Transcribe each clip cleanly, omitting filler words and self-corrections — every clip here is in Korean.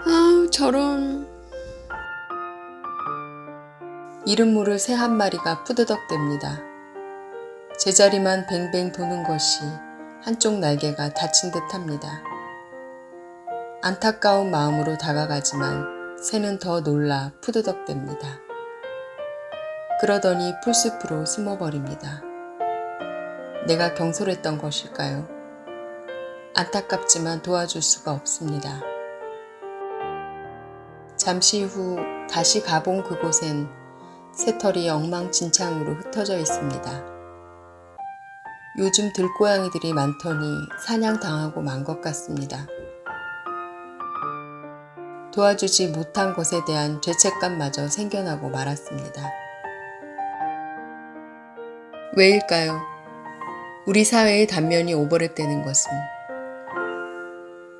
아우 저런. 이름 모를 새 한 마리가 푸드덕댑니다. 제자리만 뱅뱅 도는 것이 한쪽 날개가 다친 듯합니다. 안타까운 마음으로 다가가지만 새는 더 놀라 푸드덕댑니다. 그러더니 풀숲으로 숨어버립니다. 내가 경솔했던 것일까요? 안타깝지만 도와줄 수가 없습니다. 잠시 후 다시 가본 그곳엔 새털이 엉망진창으로 흩어져 있습니다. 요즘 들고양이들이 많더니 사냥당하고 만 것 같습니다. 도와주지 못한 것에 대한 죄책감마저 생겨나고 말았습니다. 왜일까요? 우리 사회의 단면이 오버랩되는 것은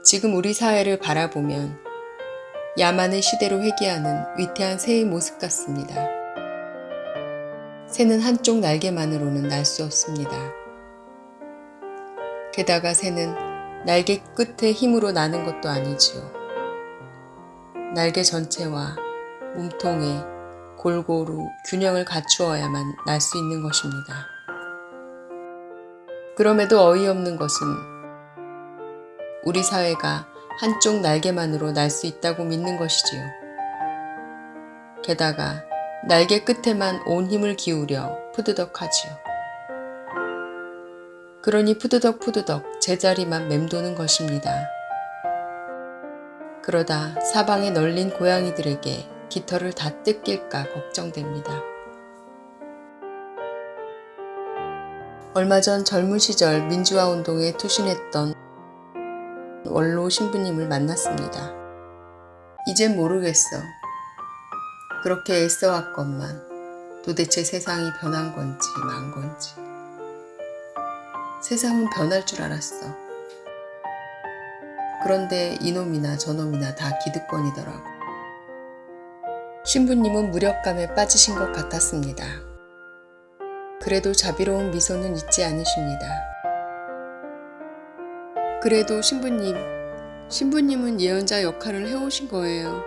지금 우리 사회를 바라보면 야만의 시대로 회귀하는 위태한 새의 모습 같습니다. 새는 한쪽 날개만으로는 날 수 없습니다. 게다가 새는 날개 끝에 힘으로 나는 것도 아니지요. 날개 전체와 몸통에 골고루 균형을 갖추어야만 날 수 있는 것입니다. 그럼에도 어이없는 것은 우리 사회가 한쪽 날개만으로 날 수 있다고 믿는 것이지요. 게다가 날개 끝에만 온 힘을 기울여 푸드덕하지요. 그러니 푸드덕 제자리만 맴도는 것입니다. 그러다 사방에 널린 고양이들에게 깃털을 다 뜯길까 걱정됩니다. 얼마 전 젊은 시절 민주화 운동에 투신했던 원로 신부님을 만났습니다. 이젠 모르겠어. 그렇게 애써왔건만 도대체 세상이 변한 건지 만 건지. 세상은 변할 줄 알았어. 그런데 이놈이나 저놈이나 다 기득권이더라고. 신부님은 무력감에 빠지신 것 같았습니다. 그래도 자비로운 미소는 잊지 않으십니다. 그래도 신부님은 예언자 역할을 해오신 거예요.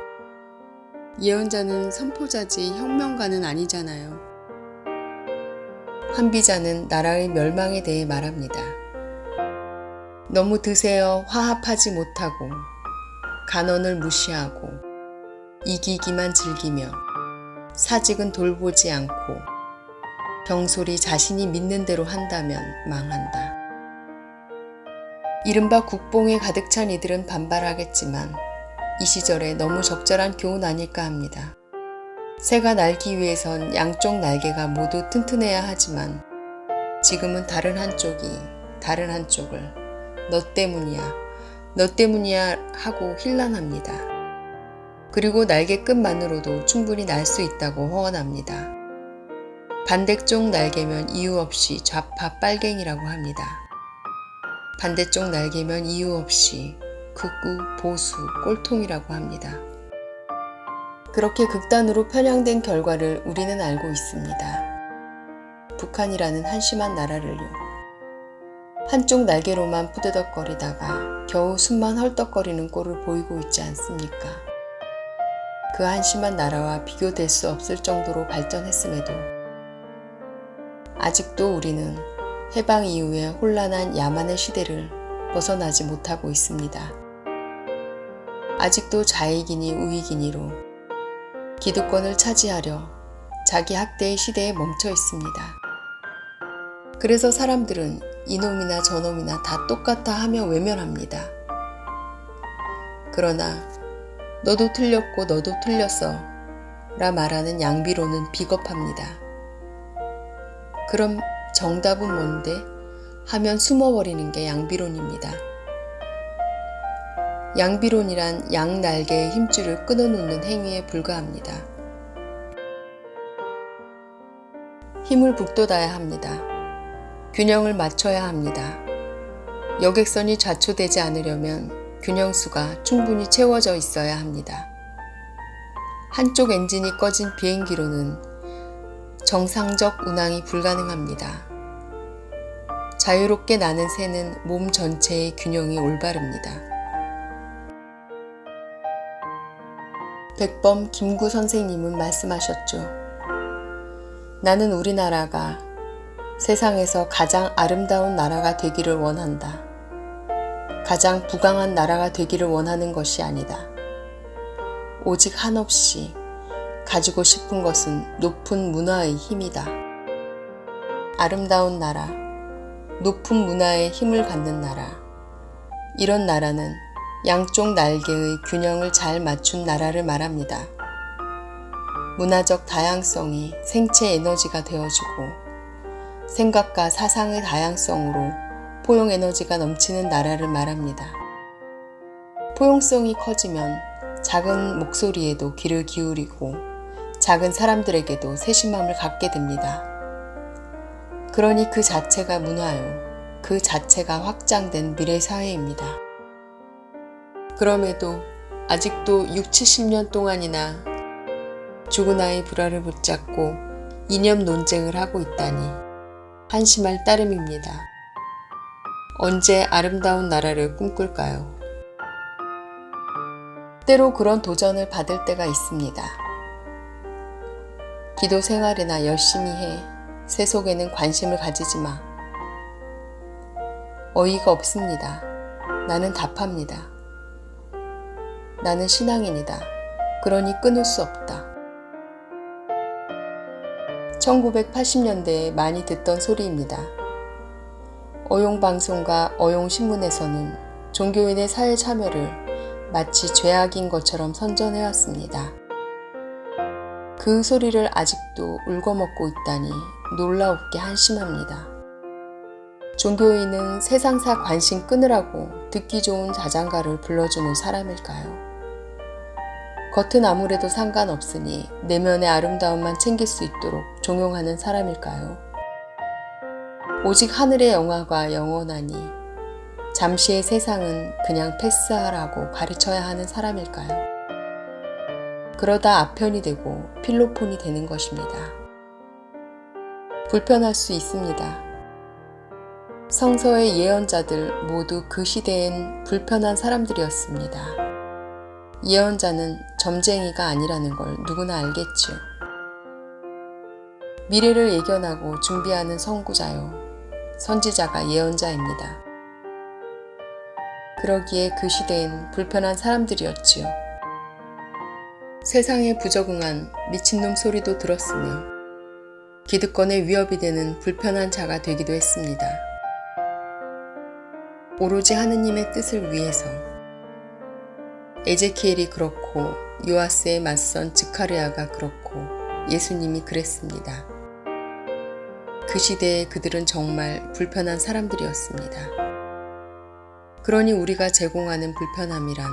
예언자는 선포자지 혁명가는 아니잖아요. 한비자는 나라의 멸망에 대해 말합니다. 너무 드세어 화합하지 못하고 간언을 무시하고 이기기만 즐기며 사직은 돌보지 않고 병솔이 자신이 믿는 대로 한다면 망한다. 이른바 국뽕에 가득 찬 이들은 반발하겠지만 이 시절에 너무 적절한 교훈 아닐까 합니다. 새가 날기 위해선 양쪽 날개가 모두 튼튼해야 하지만 지금은 다른 한쪽이 다른 한쪽을 너 때문이야 하고 힐난합니다. 그리고 날개 끝만으로도 충분히 날 수 있다고 허언합니다. 반대쪽 날개면 이유 없이 좌파 빨갱이라고 합니다. 반대쪽 날개면 이유 없이 극우, 보수, 꼴통이라고 합니다. 그렇게 극단으로 편향된 결과를 우리는 알고 있습니다. 북한이라는 한심한 나라를요. 한쪽 날개로만 푸드덕거리다가 겨우 숨만 헐떡거리는 꼴을 보이고 있지 않습니까? 그 한심한 나라와 비교될 수 없을 정도로 발전했음에도 아직도 우리는 해방 이후의 혼란한 야만의 시대를 벗어나지 못하고 있습니다. 아직도 좌익이니 우익이니로 기득권을 차지하려 자기 학대의 시대에 멈춰 있습니다. 그래서 사람들은 이놈이나 저놈이나 다 똑같아 하며 외면합니다. 그러나 너도 틀렸고 너도 틀렸어 라 말하는 양비론은 비겁합니다. 그럼 정답은 뭔데? 하면 숨어버리는 게 양비론입니다. 양비론이란 양 날개의 힘줄을 끊어놓는 행위에 불과합니다. 힘을 북돋아야 합니다. 균형을 맞춰야 합니다. 여객선이 좌초되지 않으려면 균형수가 충분히 채워져 있어야 합니다. 한쪽 엔진이 꺼진 비행기로는 정상적 운항이 불가능합니다. 자유롭게 나는 새는 몸 전체의 균형이 올바릅니다. 백범 김구 선생님은 말씀하셨죠. 나는 우리나라가 세상에서 가장 아름다운 나라가 되기를 원한다. 가장 부강한 나라가 되기를 원하는 것이 아니다. 오직 한없이 가지고 싶은 것은 높은 문화의 힘이다. 아름다운 나라, 높은 문화의 힘을 갖는 나라. 이런 나라는 양쪽 날개의 균형을 잘 맞춘 나라를 말합니다. 문화적 다양성이 생체 에너지가 되어주고 생각과 사상의 다양성으로 포용 에너지가 넘치는 나라를 말합니다. 포용성이 커지면 작은 목소리에도 귀를 기울이고 작은 사람들에게도 세심함을 갖게 됩니다. 그러니 그 자체가 문화요. 그 자체가 확장된 미래 사회입니다. 그럼에도 아직도 6, 70년 동안이나 죽은 아이 불화를 붙잡고 이념 논쟁을 하고 있다니 한심할 따름입니다. 언제 아름다운 나라를 꿈꿀까요? 때로 그런 도전을 받을 때가 있습니다. 기도 생활이나 열심히 해. 세속에는 관심을 가지지 마. 어이가 없습니다. 나는 답합니다. 나는 신앙인이다. 그러니 끊을 수 없다. 1980년대에 많이 듣던 소리입니다. 어용방송과 어용신문에서는 종교인의 사회 참여를 마치 죄악인 것처럼 선전해왔습니다. 그 소리를 아직도 울거먹고 있다니 놀라웁게 한심합니다. 종교인은 세상사 관심 끊으라고 듣기 좋은 자장가를 불러주는 사람일까요? 겉은 아무래도 상관없으니 내면의 아름다움만 챙길 수 있도록 종용하는 사람일까요? 오직 하늘의 영화가 영원하니 잠시의 세상은 그냥 패스하라고 가르쳐야 하는 사람일까요? 그러다 아편이 되고 필로폰이 되는 것입니다. 불편할 수 있습니다. 성서의 예언자들 모두 그 시대엔 불편한 사람들이었습니다. 예언자는 점쟁이가 아니라는 걸 누구나 알겠지요. 미래를 예견하고 준비하는 선구자요. 선지자가 예언자입니다. 그러기에 그 시대엔 불편한 사람들이었지요. 세상에 부적응한 미친놈 소리도 들었으며 기득권의 위협이 되는 불편한 자가 되기도 했습니다. 오로지 하느님의 뜻을 위해서 에제키엘이 그렇고 요아스에 맞선 즈카르야가 그렇고 예수님이 그랬습니다. 그 시대에 그들은 정말 불편한 사람들이었습니다. 그러니 우리가 제공하는 불편함이란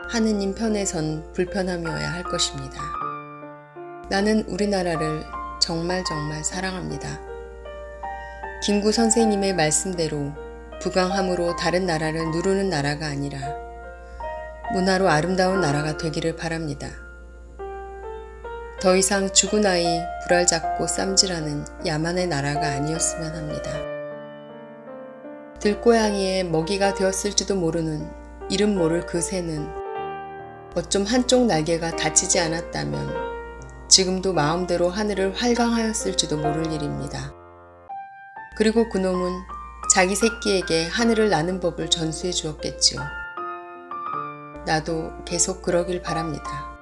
하느님 편에 선 불편함이어야 할 것입니다. 나는 우리나라를 정말 사랑합니다. 김구 선생님의 말씀대로 부강함으로 다른 나라를 누르는 나라가 아니라 문화로 아름다운 나라가 되기를 바랍니다. 더 이상 죽은 아이 불알 잡고 쌈질하는 야만의 나라가 아니었으면 합니다. 들고양이의 먹이가 되었을지도 모르는 이름 모를 그 새는 어쩜 한쪽 날개가 다치지 않았다면 지금도 마음대로 하늘을 활강하였을지도 모를 일입니다. 그리고 그놈은 자기 새끼에게 하늘을 나는 법을 전수해 주었겠지요. 나도 계속 그러길 바랍니다.